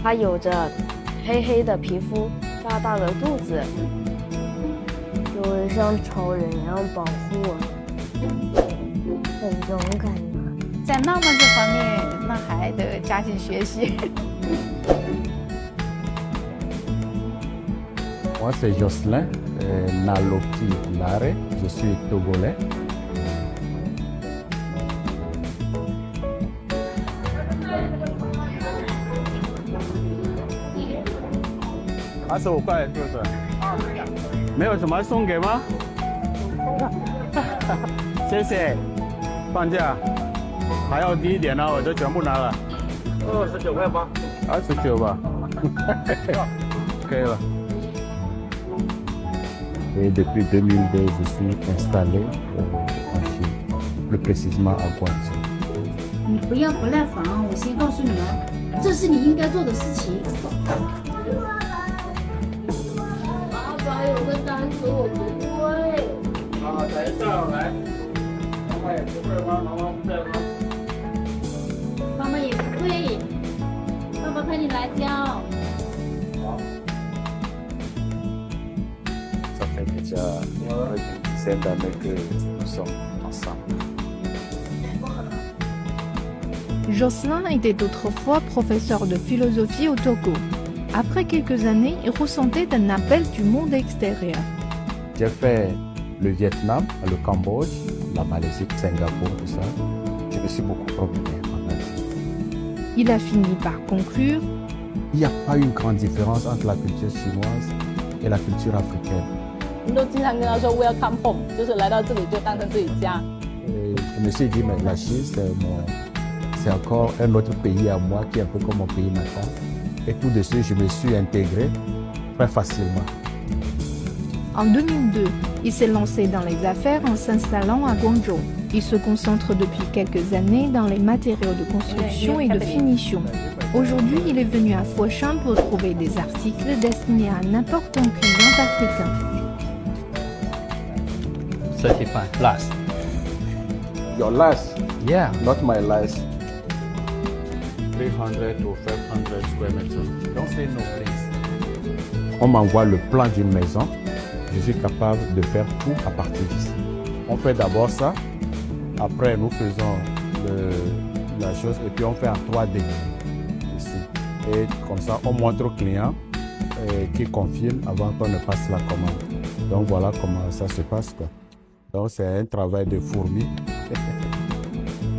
她有着黑黑的皮肤，大大的肚子，就会像超人一样保护我，很勇敢的。在浪漫这方面，那还得加紧学习。Moi, c'est Jocelyn Naloki Lare. Je suis togolais. $25是不是？没有什么送给吗？谢谢。放假还要低一点呢，我就全部拿了。29.8。29吧。可以了。Et depuis 2002, je suis installé en Chine, plus précisément à Guangzhou. 你不要不耐烦，我先告诉你哦，这是你应该做的事情。爸爸有个单词我不会。等一下，来，妈妈也不会吗？妈妈不在吗？妈妈也不会，爸爸派你来教。Ça fait déjà une dizaine d'années que nous sommes ensemble. Jocelyn était autrefois professeur de philosophie au Togo. Après quelques années, il ressentait un appel du monde extérieur. J'ai fait le Vietnam, le Cambodge, la Malaisie, Singapour, tout ça. Je me suis beaucoup promené en Asie. Il a fini par conclure: Il n'y a pas une grande différence entre la culture chinoise et la culture africaine. 你都经常跟他说 "Welcome home"，就是来到这里就当成自己家。Je me suis dit, mais la Chine, c'est encore un autre pays à moi qui est un peu comme mon pays natal. Et tout de suite, je me suis intégré très facilement. En 2002, il s'est lancé dans les affaires en s'installant à Guangzhou. Il se concentre depuis quelques années dans les matériaux de construction et de finition. Aujourd'hui, il est venu à Foshan pour trouver des articles destinés à n'importe quel client africain. Certified last. Your last, Yeah. not my last. 300 to 500 square meters. Don't say no, please. On m'envoie le plan d'une maison. Je suis capable de faire tout à partir d'ici. On fait d'abord ça. Après, nous faisons la chose et puis on fait en 3D ici. Et comme ça, on montre au client qui confirme avant qu'on ne passe la commande. Donc voilà comment ça se passe, quoi. Donc c'est un travail de fourmi.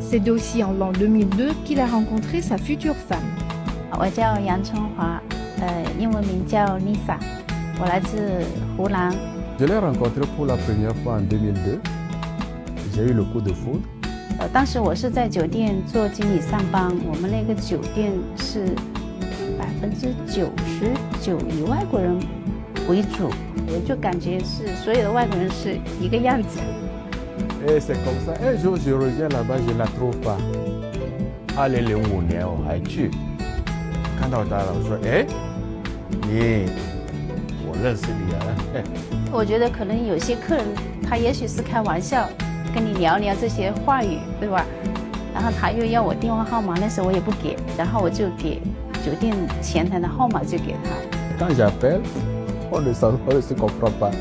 C'est aussi en l'an 2002 qu'il a rencontré sa future femme. 我叫杨春华，英文名叫 Lisa， 我来自湖南。 Je l'ai rencontré pour la première fois en 2002. J'ai eu le coup de foudre. 当时我是在酒店做经理上班，我们那个酒店是99%以外国人为主，我就感觉是所有的外国人是一个样子。 Et c'est comme ça. Un jour, je reviens là-bas, je ne la trouve pas. Allez, les Mouniens, tu. Quand on t'a dit, eh, ni, 我认识你啊。我觉得可能有些客人他也许是开玩笑，跟你聊聊这些话语，对吧？然后他又要我电话号码，那时候我也不给，然后我就给酒店前台的号码就给他。 Quand j'appelle, on ne se comprend pas.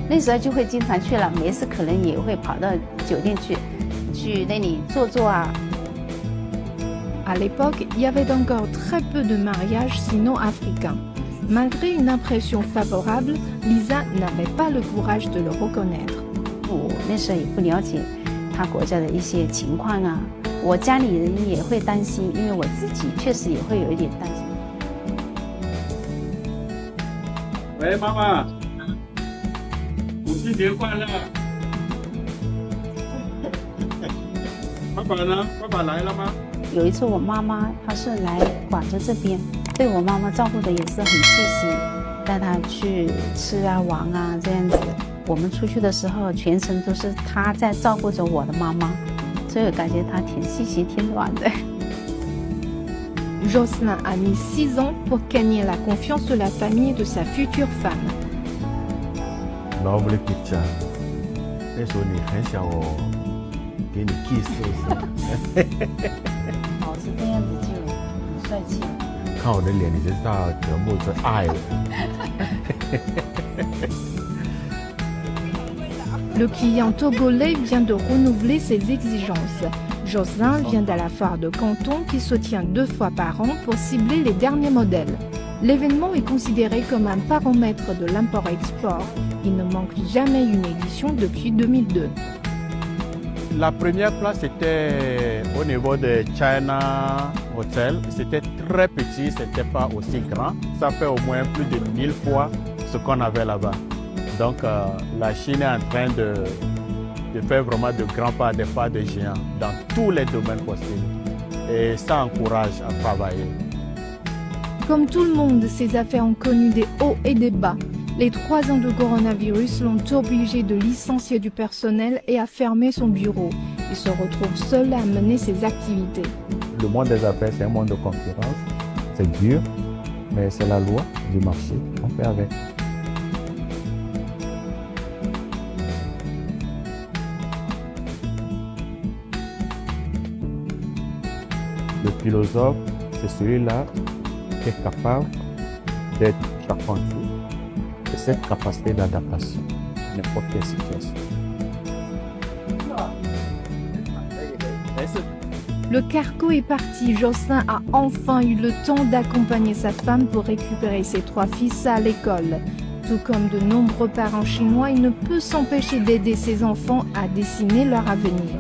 那时候就会经常去了，没事可能也会跑到酒店去那里坐坐啊。 À l'époque, il y avait encore très peu de mariages sino-africains. Malgré une impression favorable, Lisa n'avait pas le courage de le reconnaître. 我那时候也不了解他国家的一些情况啊，我家里人也会担心，因为我自己确实也会有一点担心。喂，妈妈，母亲节快乐！爸爸呢？爸爸来了吗？ 有一次我妈妈她是来广州这边，对我妈妈照顾的也是很细心，带她去吃啊玩啊这样子。我们出去的时候全程都是她在照顾着我的妈妈，所以我感觉她挺细心挺暖的。 Jocelyn a mis 6 ans pour gagner la confiance de la famille de sa future femme. Lovely picture。那时候你很小哦，给你 kiss 是不是？保持这样子就很帅气。看我的脸，你就知道全部是爱了。 Le client togolais vient de renouveler ses exigences. Jocelyn vient à la foire de Canton qui se tient 2 fois par an pour cibler les derniers modèles. L'événement est considéré comme un paramètre de l'import-export. Il ne manque jamais une édition depuis 2002. La première place était au niveau de China Hotel. C'était très petit, c'était pas aussi grand. Ça fait au moins plus de 1000 fois ce qu'on avait là-bas. Donc la Chine est en train de faire vraiment de grands pas, des pas de géants dans tous les domaines possibles. Et ça encourage à travailler. Comme tout le monde, ces affaires ont connu des hauts et des bas. Les 3 ans de coronavirus l'ont obligé de licencier du personnel et à fermer son bureau. Il se retrouve seul à mener ses activités. Le monde des affaires, c'est un monde de concurrence. C'est dur, mais c'est la loi du marché. On fait avec. Le philosophe, c'est celui-là qui est capable d'être charpentier, de cette capacité d'adaptation à n'importe quelle situation. Le cargo est parti. Jocelyn a enfin eu le temps d'accompagner sa femme pour récupérer ses 3 fils à l'école. Tout comme de nombreux parents chinois, il ne peut s'empêcher d'aider ses enfants à dessiner leur avenir.